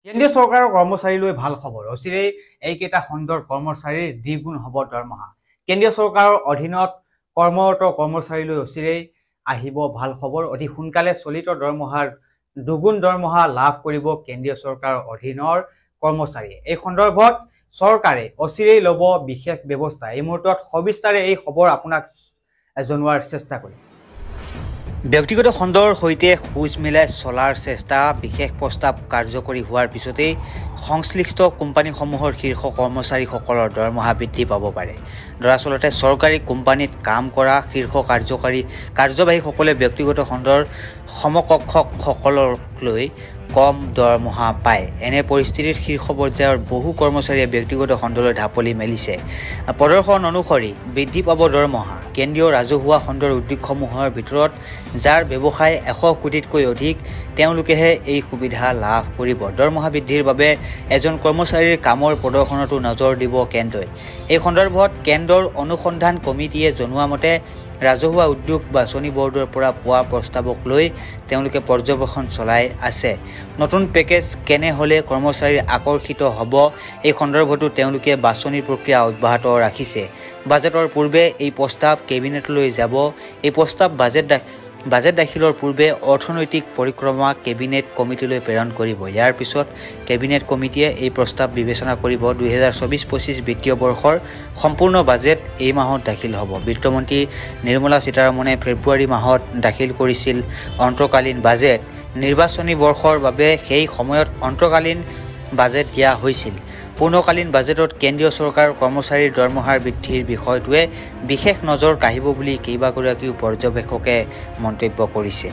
কেন্দ্ৰীয় চৰকাৰৰ কৰ্মচাৰীলৈ ভাল খবৰ অচিৰেই এইকেইটা খণ্ডৰ কৰ্মচাৰীৰ দ্বিগুণ হ'ব দৰমহা কেন্দ্ৰীয় চৰকাৰৰ অধীনত কৰ্মৰত কৰ্মচাৰীলৈ অচিৰেই আহিব ভাল খবৰ অতি সোনকালে চলিত দৰমহাৰ দুগুণ দৰমহা লাভ কৰিব কেন্দ্ৰীয় চৰকাৰৰ অধীনৰ কৰ্মচাৰীয়ে এই সন্দৰ্ভত চৰকাৰে অচিৰেই ল'ব বিশেষ ব্যৱস্থা এই মুহূৰ্তত সবিস্তাৰে এই খবৰ আপোনাক জনোৱাৰ চেষ্টা কৰিম ব্যক্তিগত খণ্ডৰ সৈতে খোজ মিলাই চলাৰ চেষ্টা বিশেষ প্ৰস্তাৱ কাৰ্যকৰী হোৱাৰ পিছতেই সংশ্লিষ্ট কোম্পানীসমূহৰ শীৰ্ষ কৰ্মচাৰীসকলৰ দৰমহা বৃদ্ধি পাব পাৰে দৰাচলতে চৰকাৰী কোম্পানীত কাম কৰা শীৰ্ষ কাৰ্যবাহীসকলে ব্যক্তিগত খণ্ডৰ সমকক্ষসকলক লৈ কম দৰমহা পায় এনে পৰিস্থিতিত শীৰ্ষ পৰ্যায়ৰ বহু কৰ্মচাৰীয়ে ব্যক্তিগত খণ্ডলৈ ঢাপলি মেলিছে প্ৰদৰ্শন অনুসৰি বৃদ্ধি পাব দৰমহা কেন্দ্ৰীয় ৰাজহুৱা খণ্ডৰ উদ্যোগসমূহৰ ভিতৰত যাৰ ব্যৱসায় 100 কোটিতকৈ অধিক তেওঁলোকেহে এই সুবিধা লাভ কৰিব দৰমহা বৃদ্ধিৰ বাবে এজন কৰ্মচাৰীৰ কামৰ প্ৰদৰ্শনতো নজৰ দিব কেন্দ্ৰই এই সন্দৰ্ভত কেন্দ্ৰৰ অনুসন্ধান কমিটিয়ে জনোৱা মতে ৰাজহুৱা উদ্যোগ বাছনি বৰ্ডৰ পৰা পোৱা প্ৰস্তাৱক লৈ তেওঁলোকে পৰ্যবেক্ষণ চলাই আছে নতুন পেকেজ কেনে হলে কৰ্মচাৰী আকৰ্ষিত হ'ব এই সন্দৰ্ভতো তেওঁলোকে বাছনিৰ প্ৰক্ৰিয়া অব্যাহত ৰাখিছে বাজেটৰ পূৰ্বে এই প্ৰস্তাৱ কেবিনেটলৈ যাব এই প্ৰস্তাৱ বাজেট দাখিলৰ পূৰ্বে অৰ্থনৈতিক পৰিক্ৰমা কেবিনেট কমিটিলৈ প্ৰেৰণ কৰিব ইয়াৰ পিছত কেবিনেট কমিটিয়ে এই প্ৰস্তাৱ বিবেচনা কৰিব 2024-25 বিত্তীয় বৰ্ষৰ সম্পূৰ্ণ বাজেট এই মাহত দাখিল হ'ব বিত্তমন্ত্ৰী নিৰ্মলা সীতাৰমণে ফেব্ৰুৱাৰী মাহত দাখিল কৰিছিল অন্তকালীন বাজেট নিৰ্বাচনী বৰ্ষৰ বাবে সেই সময়ত অন্তকালীন বাজেট দিয়া হৈছিল পূৰ্ণকালীন বাজেটত কেন্দ্ৰীয় চৰকাৰৰ কৰ্মচাৰীৰ দৰমহাৰ বৃদ্ধিৰ বিষয়টোৱে বিশেষ নজৰ কাঢ়িব বুলি কেইবাগৰাকীও পৰ্যবেক্ষকে মন্তব্য কৰিছে